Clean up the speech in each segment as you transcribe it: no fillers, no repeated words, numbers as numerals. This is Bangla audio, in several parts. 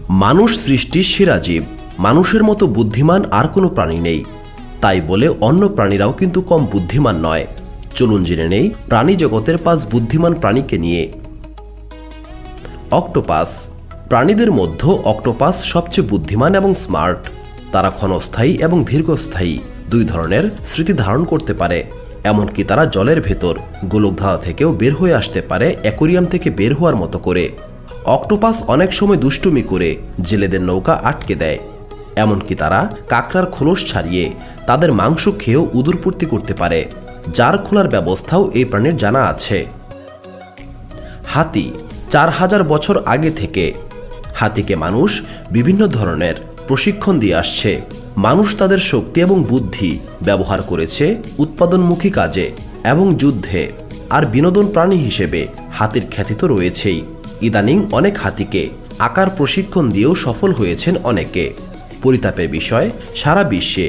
মানুষ সৃষ্টির সেরা জীব। মানুষের মতো বুদ্ধিমান আর কোনো প্রাণী নেই, তাই বলে অন্য প্রাণীরাও কিন্তু কম বুদ্ধিমান নয়। চলুন জেনে নেই প্রাণী জগতের 5 বুদ্ধিমান প্রাণীকে নিয়ে। অক্টোপাস। প্রাণীদের মধ্যে অক্টোপাস সবচেয়ে বুদ্ধিমান এবং স্মার্ট। তারা ক্ষণস্থায়ী এবং দীর্ঘস্থায়ী দুই ধরনের স্মৃতি ধারণ করতে পারে। এমনকি তারা জলের ভেতর গোলকধারা থেকেও বের হয়ে আসতে পারে অ্যাকোয়ারিয়াম থেকে বের হওয়ার মতো করে। অক্টোপাস অনেক সময় দুষ্টুমি করে জেলেদের নৌকা আটকে দেয়। এমনকি তারা কাঁকড়ার খোলস ছাড়িয়ে তাদের মাংস খেয়েও উদরপূর্তি করতে পারে, যার খোলার ব্যবস্থাও এই প্রাণীর জানা আছে। হাতি। 4000 বছর আগে থেকে হাতিকে মানুষ বিভিন্ন ধরনের প্রশিক্ষণ দিয়ে আসছে। মানুষ তাদের শক্তি এবং বুদ্ধি ব্যবহার করেছে উৎপাদনমুখী কাজে এবং যুদ্ধে। আর বিনোদন প্রাণী হিসেবে হাতির খ্যাতি তো রয়েছেই। ইদানিং অনেক হাতিকে আকার প্রশিক্ষণ দিয়েও সফল হয়েছেন অনেকে। পরিতাপের বিষয়, সারা বিশ্বে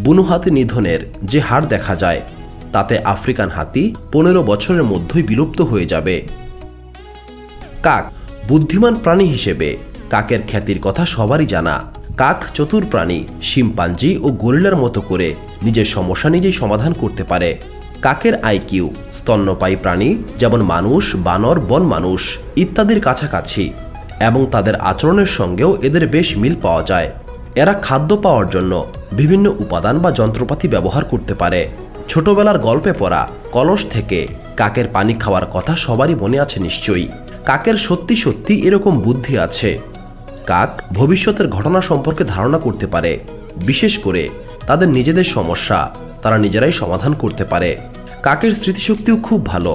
বুনো হাতি নিধনের যে হার দেখা যায়, তাতে আফ্রিকান হাতি 15 বছরের মধ্যেই বিলুপ্ত হয়ে যাবে। কাক। বুদ্ধিমান প্রাণী হিসেবে কাকের খ্যাতির কথা সবারই জানা। কাক চতুর প্রাণী, শিম্পাঞ্জি ও গরিলার মতো করে নিজের সমস্যা নিজেই সমাধান করতে পারে। কাকের আইকিউ স্তন্যপায়ী প্রাণী যেমন মানুষ, বানর, বন মানুষ ইত্যাদির কাছাকাছি, এবং তাদের আচরণের সঙ্গেও এদের বেশ মিল পাওয়া যায়। এরা খাদ্য পাওয়ার জন্য বিভিন্ন উপাদান বা যন্ত্রপাতি ব্যবহার করতে পারে। ছোটবেলার গল্পে পড়া কলস থেকে কাকের পানি খাওয়ার কথা সবারই মনে আছে নিশ্চয়ই। কাকের সত্যি সত্যি এরকম বুদ্ধি আছে। কাক ভবিষ্যতের ঘটনা সম্পর্কে ধারণা করতে পারে। বিশেষ করে তাদের নিজেদের সমস্যা তারা নিজেরাই সমাধান করতে পারে। কাকের স্মৃতিশক্তিও খুব ভালো।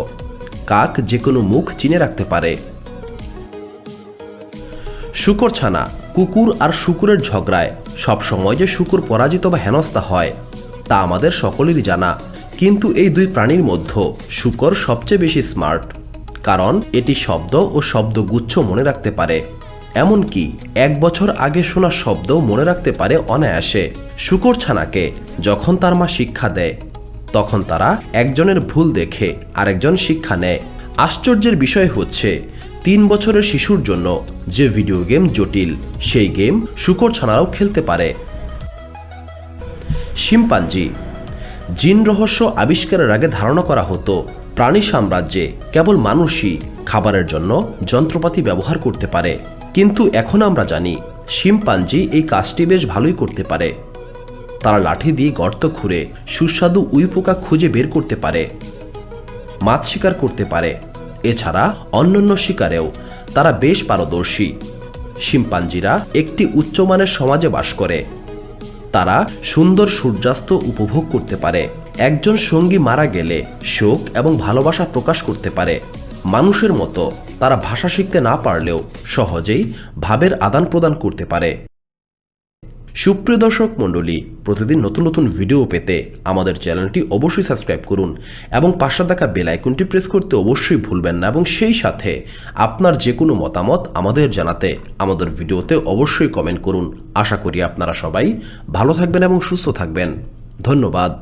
কাক যে কোনো মুখ চিনে রাখতে পারে। শূকরছানা। কুকুর আর শূকরের ঝগড়ায় সবসময় যে শূকর পরাজিত বা হেনস্থা হয় তা আমাদের সকলেরই জানা। কিন্তু এই দুই প্রাণীর মধ্যে শূকর সবচেয়ে বেশি স্মার্ট, কারণ এটি শব্দ ও শব্দগুচ্ছ মনে রাখতে পারে। এমনকি 1 বছর আগে শোনা শব্দও মনে রাখতে পারে অনায়াসে। শূকরছানাকে যখন তার মা শিক্ষা দেয়, তখন তারা একজনের ভুল দেখে আরেকজন শিক্ষা নেয়। আশ্চর্যের বিষয় হচ্ছে 3 বছরের শিশুর জন্য যে ভিডিও গেম জটিল, সেই গেম শূকরছানারাও খেলতে পারে। শিম্পাঞ্জি। জিন রহস্য আবিষ্কারের আগে ধারণা করা হতো প্রাণী সাম্রাজ্যে কেবল মানুষই খাবারের জন্য যন্ত্রপাতি ব্যবহার করতে পারে, কিন্তু এখন আমরা জানি শিম্পাঞ্জি এই কাজটি বেশ ভালোই করতে পারে। তারা লাঠি দিয়ে গর্ত খুঁড়ে সুস্বাদু উইপোকা খুঁজে বের করতে পারে, মাছ শিকার করতে পারে। এছাড়া অন্যান্য শিকারেও তারা বেশ পারদর্শী। শিম্পাঞ্জিরা একটি উচ্চমানের সমাজে বাস করে। তারা সুন্দর সূর্যাস্ত উপভোগ করতে পারে। একজন সঙ্গী মারা গেলে শোক এবং ভালোবাসা প্রকাশ করতে পারে। মানুষের মতো তারা ভাষা শিখতে না পারলেও সহজেই ভাবের আদান প্রদান করতে পারে। সুপ্রিয় দর্শক মণ্ডলী, প্রতিদিন নতুন নতুন ভিডিও পেতে আমাদের চ্যানেলটি অবশ্যই সাবস্ক্রাইব করুন এবং পাশে থাকা বেল আইকনটি প্রেস করতে অবশ্যই ভুলবেন না, এবং সেই সাথে আপনার যে কোনো মতামত আমাদের জানাতে আমাদের ভিডিওতে অবশ্যই কমেন্ট করুন। আশা করি আপনারা সবাই ভালো থাকবেন এবং সুস্থ থাকবেন। ধন্যবাদ।